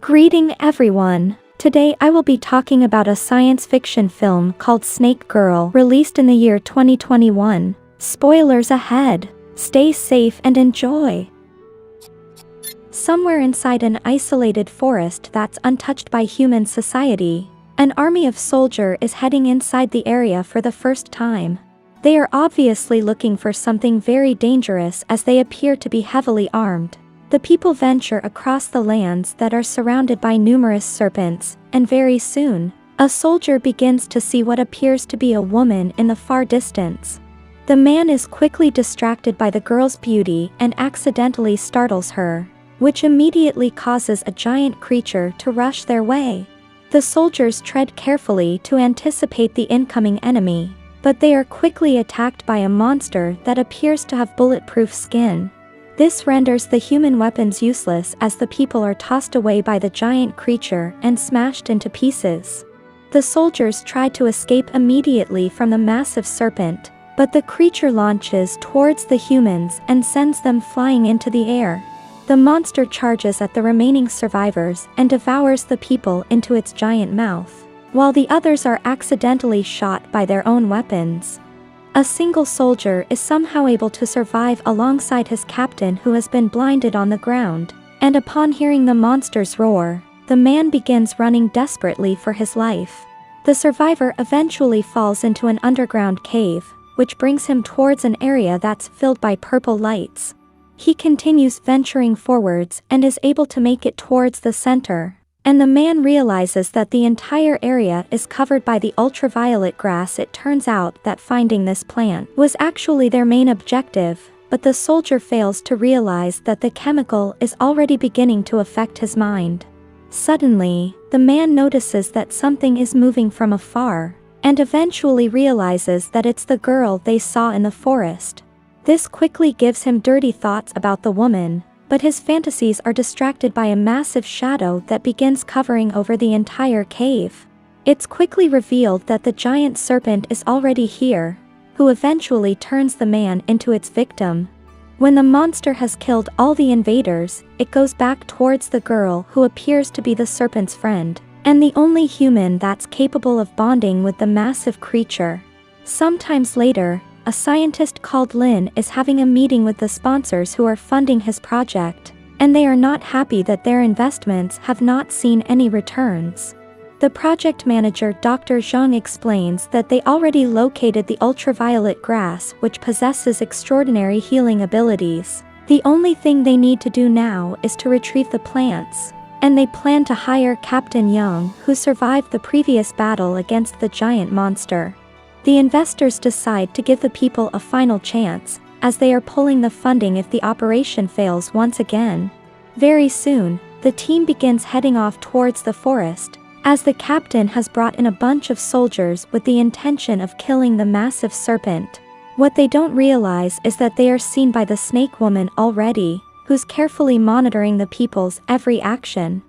Greeting everyone! Today I will be talking about a science fiction film called Snake Girl, released in the year 2021. Spoilers ahead! Stay safe and enjoy! Somewhere inside an isolated forest that's untouched by human society, an army of soldiers is heading inside the area for the first time. They are obviously looking for something very dangerous as they appear to be heavily armed. The people venture across the lands that are surrounded by numerous serpents, and very soon, a soldier begins to see what appears to be a woman in the far distance. The man is quickly distracted by the girl's beauty and accidentally startles her, which immediately causes a giant creature to rush their way. The soldiers tread carefully to anticipate the incoming enemy, but they are quickly attacked by a monster that appears to have bulletproof skin. This renders the human weapons useless as the people are tossed away by the giant creature and smashed into pieces. The soldiers try to escape immediately from the massive serpent, but the creature launches towards the humans and sends them flying into the air. The monster charges at the remaining survivors and devours the people into its giant mouth, while the others are accidentally shot by their own weapons. A single soldier is somehow able to survive alongside his captain, who has been blinded on the ground, and upon hearing the monster's roar, the man begins running desperately for his life. The survivor eventually falls into an underground cave, which brings him towards an area that's filled by purple lights. He continues venturing forwards and is able to make it towards the center, and the man realizes that the entire area is covered by the ultraviolet grass. It turns out that finding this plant was actually their main objective, but the soldier fails to realize that the chemical is already beginning to affect his mind. Suddenly, the man notices that something is moving from afar, and eventually realizes that it's the girl they saw in the forest. This quickly gives him dirty thoughts about the woman, but his fantasies are distracted by a massive shadow that begins covering over the entire cave. It's quickly revealed that the giant serpent is already here, who eventually turns the man into its victim. When the monster has killed all the invaders, it goes back towards the girl, who appears to be the serpent's friend, and the only human that's capable of bonding with the massive creature. Sometimes later, a scientist called Lin is having a meeting with the sponsors who are funding his project, and they are not happy that their investments have not seen any returns. The project manager Dr. Zhang explains that they already located the ultraviolet grass, which possesses extraordinary healing abilities. The only thing they need to do now is to retrieve the plants, and they plan to hire Captain Young, who survived the previous battle against the giant monster. The investors decide to give the people a final chance, as they are pulling the funding if the operation fails once again. Very soon, the team begins heading off towards the forest, as the captain has brought in a bunch of soldiers with the intention of killing the massive serpent. What they don't realize is that they are seen by the snake woman already, who's carefully monitoring the people's every action.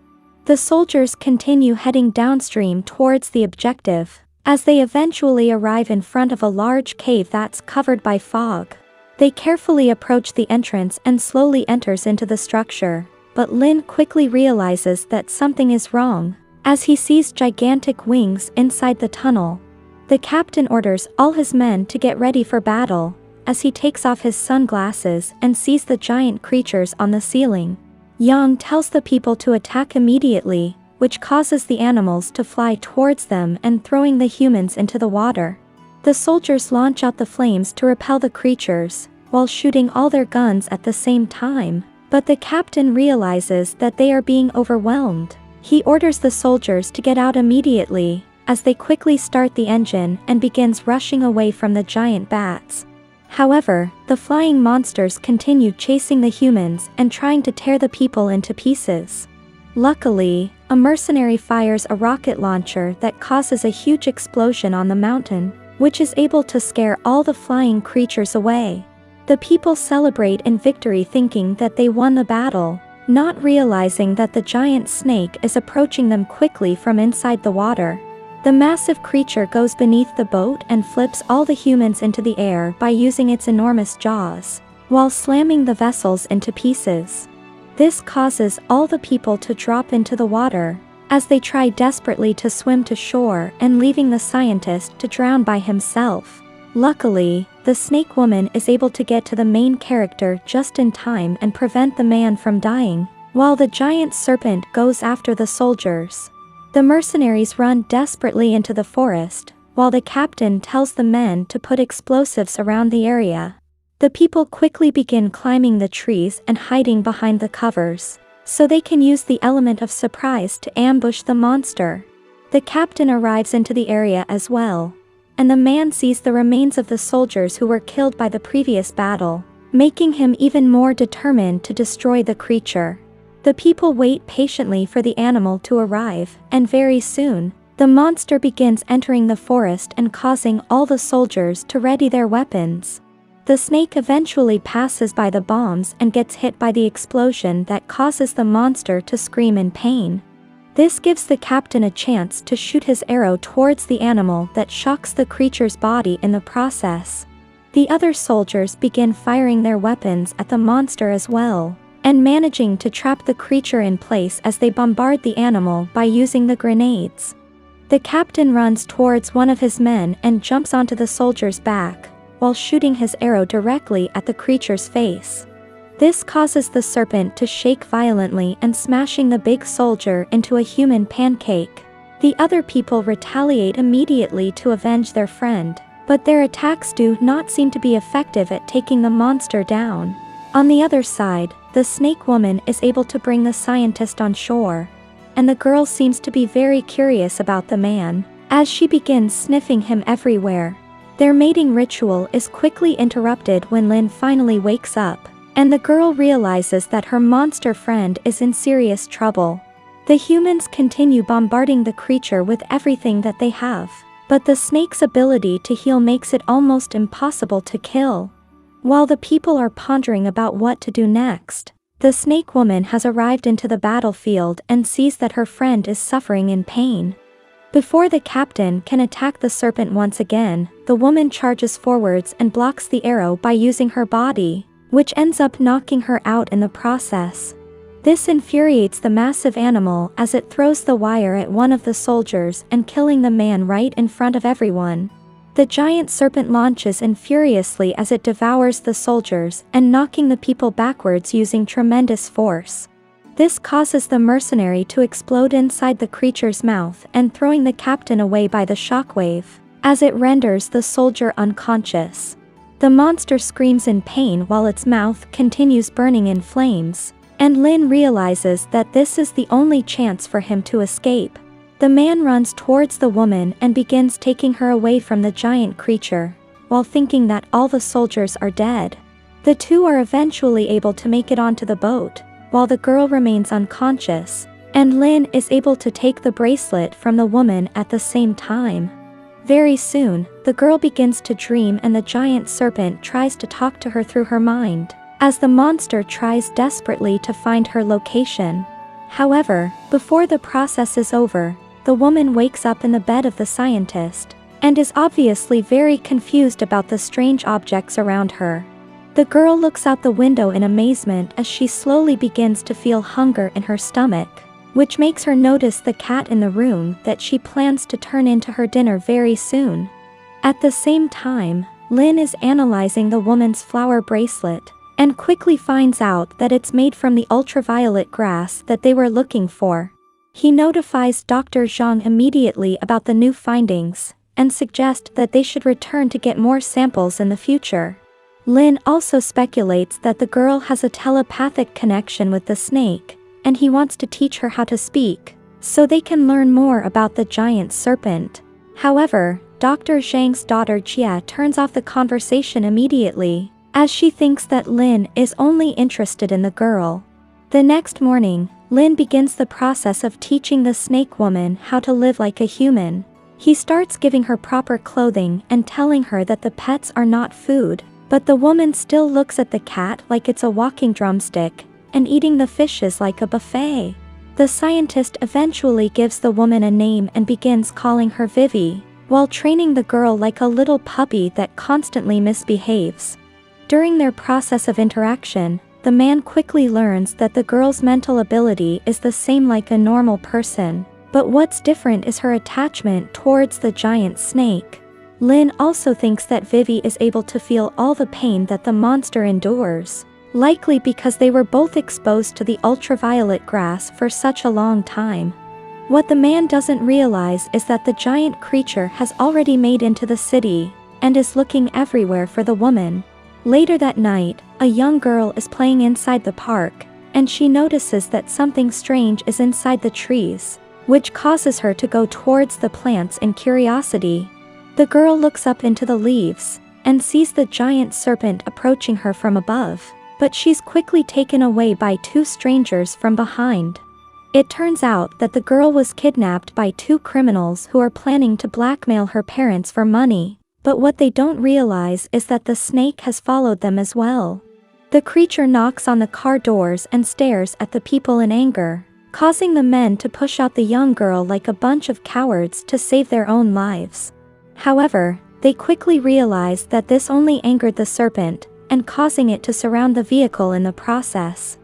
The soldiers continue heading downstream towards the objective, as they eventually arrive in front of a large cave that's covered by fog. They carefully approach the entrance and slowly enters into the structure, but Lin quickly realizes that something is wrong, as he sees gigantic wings inside the tunnel. The captain orders all his men to get ready for battle, as he takes off his sunglasses and sees the giant creatures on the ceiling. Yang tells the people to attack immediately, which causes the animals to fly towards them and throwing the humans into the water. The soldiers launch out the flames to repel the creatures, while shooting all their guns at the same time, but the captain realizes that they are being overwhelmed. He orders the soldiers to get out immediately, as they quickly start the engine and begins rushing away from the giant bats. However, the flying monsters continue chasing the humans and trying to tear the people into pieces. Luckily, a mercenary fires a rocket launcher that causes a huge explosion on the mountain, which is able to scare all the flying creatures away. The people celebrate in victory, thinking that they won the battle, not realizing that the giant snake is approaching them quickly from inside the water. The massive creature goes beneath the boat and flips all the humans into the air by using its enormous jaws, while slamming the vessels into pieces. This causes all the people to drop into the water, as they try desperately to swim to shore and leaving the scientist to drown by himself. Luckily, the snake woman is able to get to the main character just in time and prevent the man from dying, while the giant serpent goes after the soldiers. The mercenaries run desperately into the forest, while the captain tells the men to put explosives around the area. The people quickly begin climbing the trees and hiding behind the covers, so they can use the element of surprise to ambush the monster. The captain arrives into the area as well, and the man sees the remains of the soldiers who were killed by the previous battle, making him even more determined to destroy the creature. The people wait patiently for the animal to arrive, and very soon, the monster begins entering the forest and causing all the soldiers to ready their weapons. The snake eventually passes by the bombs and gets hit by the explosion that causes the monster to scream in pain. This gives the captain a chance to shoot his arrow towards the animal that shocks the creature's body in the process. The other soldiers begin firing their weapons at the monster as well, and managing to trap the creature in place as they bombard the animal by using the grenades. The captain runs towards one of his men and jumps onto the soldier's back, while shooting his arrow directly at the creature's face. This causes the serpent to shake violently and smashing the big soldier into a human pancake. The other people retaliate immediately to avenge their friend, but their attacks do not seem to be effective at taking the monster down. On the other side, the snake woman is able to bring the scientist on shore, and the girl seems to be very curious about the man, as she begins sniffing him everywhere. Their mating ritual is quickly interrupted when Lynn finally wakes up, and the girl realizes that her monster friend is in serious trouble. The humans continue bombarding the creature with everything that they have, but the snake's ability to heal makes it almost impossible to kill. While the people are pondering about what to do next, the snake woman has arrived into the battlefield and sees that her friend is suffering in pain. Before the captain can attack the serpent once again, the woman charges forwards and blocks the arrow by using her body, which ends up knocking her out in the process. This infuriates the massive animal as it throws the wire at one of the soldiers and killing the man right in front of everyone. The giant serpent launches in furiously as it devours the soldiers and knocking the people backwards using tremendous force. This causes the mercenary to explode inside the creature's mouth and throwing the captain away by the shockwave, as it renders the soldier unconscious. The monster screams in pain while its mouth continues burning in flames, and Lynn realizes that this is the only chance for him to escape. The man runs towards the woman and begins taking her away from the giant creature, while thinking that all the soldiers are dead. The two are eventually able to make it onto the boat, while the girl remains unconscious, and Lynn is able to take the bracelet from the woman at the same time. Very soon, the girl begins to dream and the giant serpent tries to talk to her through her mind, as the monster tries desperately to find her location. However, before the process is over, the woman wakes up in the bed of the scientist, and is obviously very confused about the strange objects around her. The girl looks out the window in amazement as she slowly begins to feel hunger in her stomach, which makes her notice the cat in the room that she plans to turn into her dinner very soon. At the same time, Lynn is analyzing the woman's flower bracelet, and quickly finds out that it's made from the ultraviolet grass that they were looking for. He notifies Dr. Zhang immediately about the new findings, and suggests that they should return to get more samples in the future. Lynn also speculates that the girl has a telepathic connection with the snake, and he wants to teach her how to speak, so they can learn more about the giant serpent. However, Dr. Zhang's daughter Jia turns off the conversation immediately, as she thinks that Lynn is only interested in the girl. The next morning, Lynn begins the process of teaching the snake woman how to live like a human. He starts giving her proper clothing and telling her that the pets are not food, but the woman still looks at the cat like it's a walking drumstick, and eating the fishes like a buffet. The scientist eventually gives the woman a name and begins calling her Vivi, while training the girl like a little puppy that constantly misbehaves. During their process of interaction, the man quickly learns that the girl's mental ability is the same like a normal person, but what's different is her attachment towards the giant snake. Lin also thinks that Vivi is able to feel all the pain that the monster endures, likely because they were both exposed to the ultraviolet grass for such a long time. What the man doesn't realize is that the giant creature has already made into the city, and is looking everywhere for the woman. Later that night, a young girl is playing inside the park, and she notices that something strange is inside the trees, which causes her to go towards the plants in curiosity. The girl looks up into the leaves, and sees the giant serpent approaching her from above, but she's quickly taken away by two strangers from behind. It turns out that the girl was kidnapped by two criminals who are planning to blackmail her parents for money. But what they don't realize is that the snake has followed them as well. The creature knocks on the car doors and stares at the people in anger, causing the men to push out the young girl like a bunch of cowards to save their own lives. However, they quickly realize that this only angered the serpent, and causing it to surround the vehicle in the process.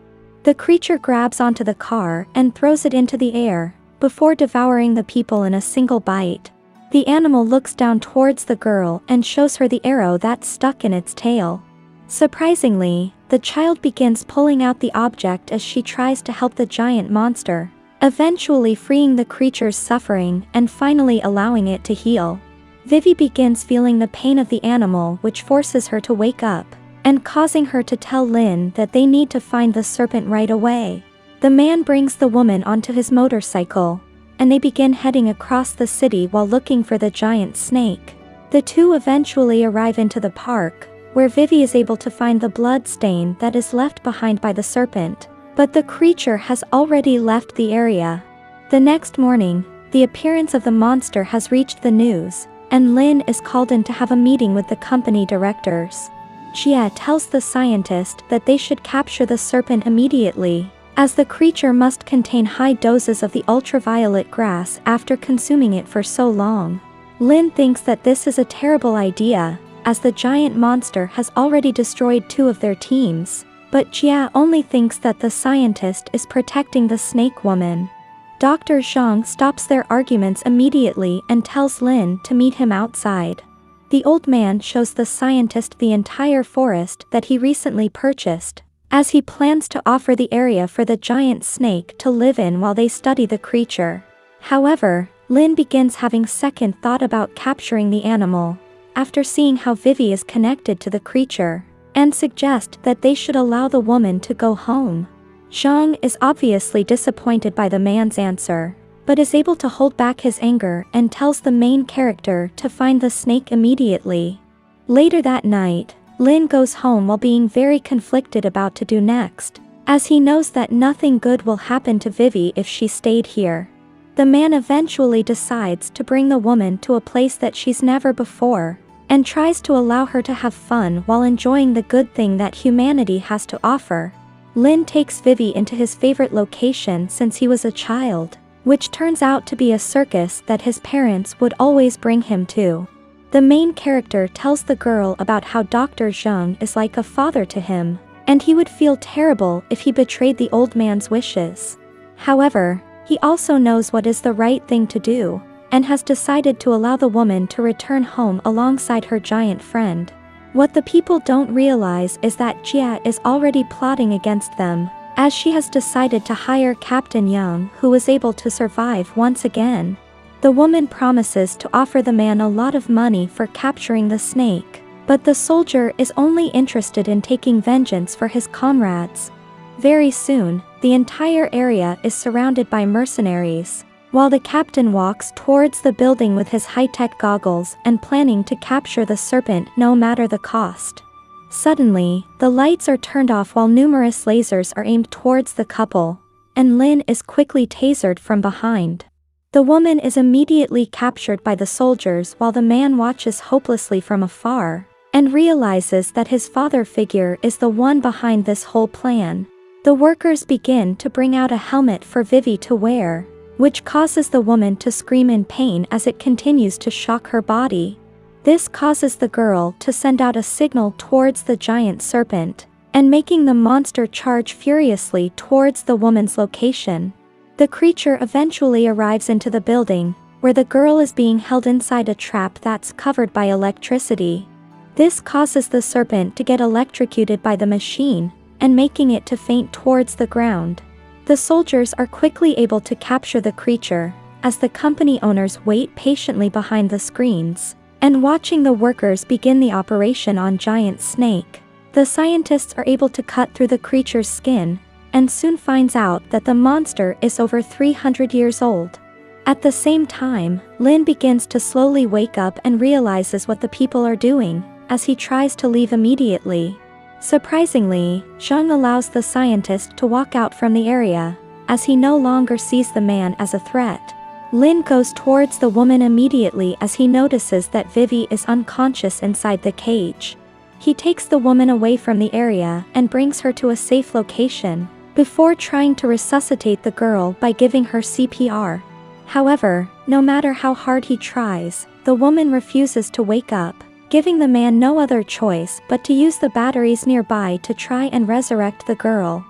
The creature grabs onto the car and throws it into the air, before devouring the people in a single bite. The animal looks down towards the girl and shows her the arrow that's stuck in its tail. Surprisingly, the child begins pulling out the object as she tries to help the giant monster, eventually freeing the creature's suffering and finally allowing it to heal. Vivi begins feeling the pain of the animal, which forces her to wake up, and causing her to tell Lin that they need to find the serpent right away. The man brings the woman onto his motorcycle, and they begin heading across the city while looking for the giant snake. The two eventually arrive into the park, where Vivi is able to find the blood stain that is left behind by the serpent, but the creature has already left the area. The next morning, the appearance of the monster has reached the news, and Lin is called in to have a meeting with the company directors. Jia tells the scientist that they should capture the serpent immediately, as the creature must contain high doses of the ultraviolet grass after consuming it for so long. Lin thinks that this is a terrible idea, as the giant monster has already destroyed two of their teams, but Jia only thinks that the scientist is protecting the snake woman. Dr. Zhang stops their arguments immediately and tells Lin to meet him outside. The old man shows the scientist the entire forest that he recently purchased, as he plans to offer the area for the giant snake to live in while they study the creature. However, Lin begins having second thought about capturing the animal, after seeing how Vivi is connected to the creature, and suggest that they should allow the woman to go home. Zhang is obviously disappointed by the man's answer, but is able to hold back his anger and tells the main character to find the snake immediately. Later that night, Lin goes home while being very conflicted about what to do next, as he knows that nothing good will happen to Vivi if she stayed here. The man eventually decides to bring the woman to a place that she's never before, and tries to allow her to have fun while enjoying the good thing that humanity has to offer. Lin takes Vivi into his favorite location since he was a child, which turns out to be a circus that his parents would always bring him to. The main character tells the girl about how Dr. Zhang is like a father to him, and he would feel terrible if he betrayed the old man's wishes. However, he also knows what is the right thing to do, and has decided to allow the woman to return home alongside her giant friend. What the people don't realize is that Jia is already plotting against them, as she has decided to hire Captain Young, who was able to survive once again. The woman promises to offer the man a lot of money for capturing the snake, but the soldier is only interested in taking vengeance for his comrades. Very soon, the entire area is surrounded by mercenaries, while the captain walks towards the building with his high-tech goggles and planning to capture the serpent no matter the cost. Suddenly, the lights are turned off while numerous lasers are aimed towards the couple, and Lin is quickly tasered from behind. The woman is immediately captured by the soldiers while the man watches hopelessly from afar, and realizes that his father figure is the one behind this whole plan. The workers begin to bring out a helmet for Vivi to wear, which causes the woman to scream in pain as it continues to shock her body. This causes the girl to send out a signal towards the giant serpent, and making the monster charge furiously towards the woman's location. The creature eventually arrives into the building, where the girl is being held inside a trap that's covered by electricity. This causes the serpent to get electrocuted by the machine, and making it to faint towards the ground. The soldiers are quickly able to capture the creature, as the company owners wait patiently behind the screens, and watching the workers begin the operation on Giant Snake. The scientists are able to cut through the creature's skin, and soon finds out that the monster is over 300 years old. At the same time, Lin begins to slowly wake up and realizes what the people are doing, as he tries to leave immediately. Surprisingly, Zhao allows the scientist to walk out from the area, as he no longer sees the man as a threat. Lin goes towards the woman immediately as he notices that Vivi is unconscious inside the cage. He takes the woman away from the area and brings her to a safe location, before trying to resuscitate the girl by giving her CPR. However, no matter how hard he tries, the woman refuses to wake up, giving the man no other choice but to use the batteries nearby to try and resurrect the girl.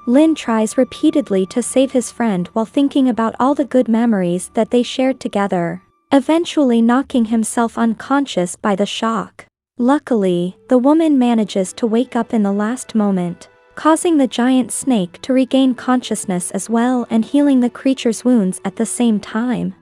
Lin tries repeatedly to save his friend while thinking about all the good memories that they shared together, eventually knocking himself unconscious by the shock. Luckily, the woman manages to wake up in the last moment, causing the giant snake to regain consciousness as well and healing the creature's wounds at the same time.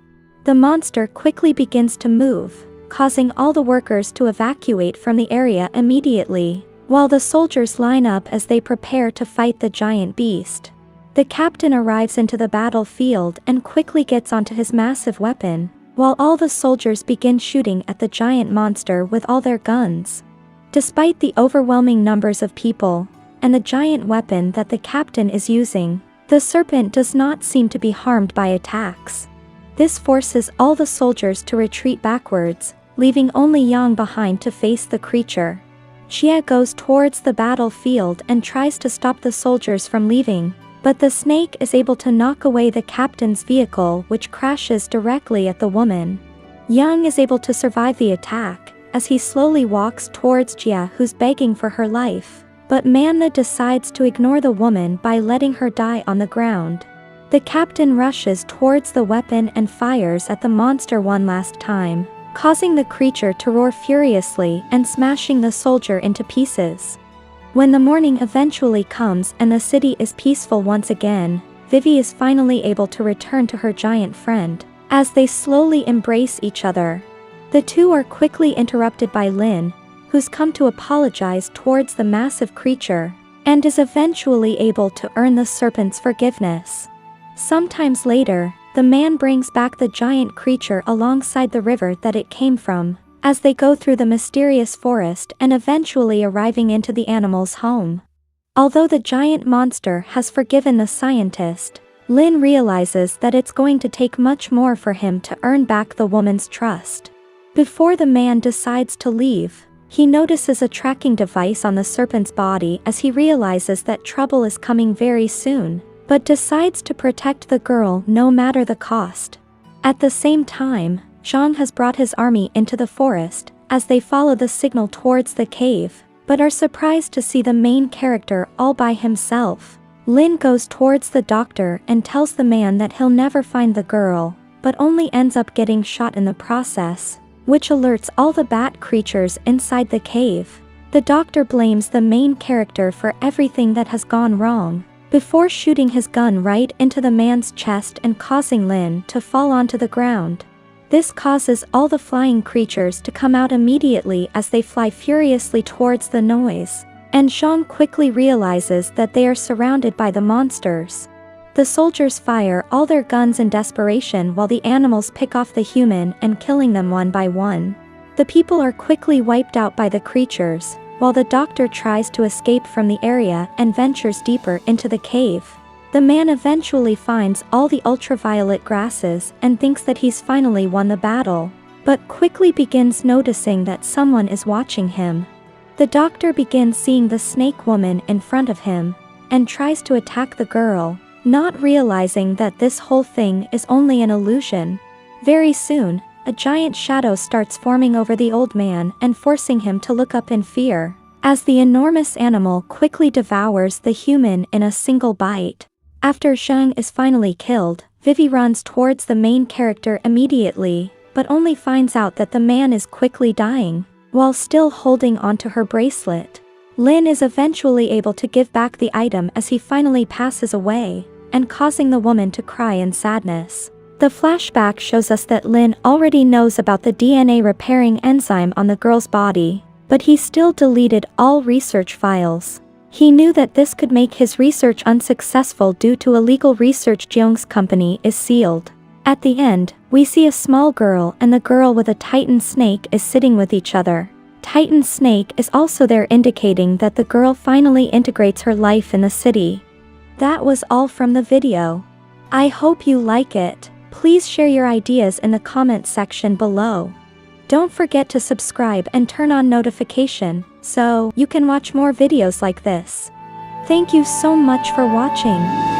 The monster quickly begins to move, causing all the workers to evacuate from the area immediately, while the soldiers line up as they prepare to fight the giant beast. The captain arrives into the battlefield and quickly gets onto his massive weapon, while all the soldiers begin shooting at the giant monster with all their guns. Despite the overwhelming numbers of people, and the giant weapon that the captain is using, the serpent does not seem to be harmed by attacks. This forces all the soldiers to retreat backwards, leaving only Yang behind to face the creature. Xia goes towards the battlefield and tries to stop the soldiers from leaving, but the snake is able to knock away the captain's vehicle, which crashes directly at the woman. Yang is able to survive the attack, as he slowly walks towards Xia, who's begging for her life, but Manna decides to ignore the woman by letting her die on the ground. The captain rushes towards the weapon and fires at the monster one last time, causing the creature to roar furiously and smashing the soldier into pieces. When the morning eventually comes and the city is peaceful once again, Vivi is finally able to return to her giant friend, as they slowly embrace each other. The two are quickly interrupted by Lin, who's come to apologize towards the massive creature, and is eventually able to earn the serpent's forgiveness. Sometimes later, the man brings back the giant creature alongside the river that it came from, as they go through the mysterious forest and eventually arriving into the animal's home. Although the giant monster has forgiven the scientist, Lin realizes that it's going to take much more for him to earn back the woman's trust. Before the man decides to leave, he notices a tracking device on the serpent's body as he realizes that trouble is coming very soon, but decides to protect the girl no matter the cost. At the same time, Zhao has brought his army into the forest, as they follow the signal towards the cave, but are surprised to see the main character all by himself. Lin goes towards the doctor and tells the man that he'll never find the girl, but only ends up getting shot in the process, which alerts all the bat creatures inside the cave. The doctor blames the main character for everything that has gone wrong, before shooting his gun right into the man's chest and causing Lin to fall onto the ground. This causes all the flying creatures to come out immediately as they fly furiously towards the noise, and Zhao quickly realizes that they are surrounded by the monsters. The soldiers fire all their guns in desperation while the animals pick off the human and killing them one by one. The people are quickly wiped out by the creatures, while the doctor tries to escape from the area and ventures deeper into the cave. The man eventually finds all the ultraviolet grasses and thinks that he's finally won the battle, but quickly begins noticing that someone is watching him. The doctor begins seeing the snake woman in front of him, and tries to attack the girl, not realizing that this whole thing is only an illusion. Very soon, a giant shadow starts forming over the old man and forcing him to look up in fear. as the enormous animal quickly devours the human in a single bite. After Zhang is finally killed, Vivi runs towards the main character immediately, but only finds out that the man is quickly dying, while still holding onto her bracelet. Lin is eventually able to give back the item as he finally passes away, and causing the woman to cry in sadness. The flashback shows us that Lin already knows about the DNA repairing enzyme on the girl's body, but he still deleted all research files. He knew that this could make his research unsuccessful due to illegal research. Jeong's company is sealed. At the end, we see a small girl and the girl with a Titan snake is sitting with each other. Titan snake is also there, indicating that the girl finally integrates her life in the city. That was all from the video. I hope you like it. Please share your ideas in the comment section below. Don't forget to subscribe and turn on notification, so you can watch more videos like this. Thank you so much for watching.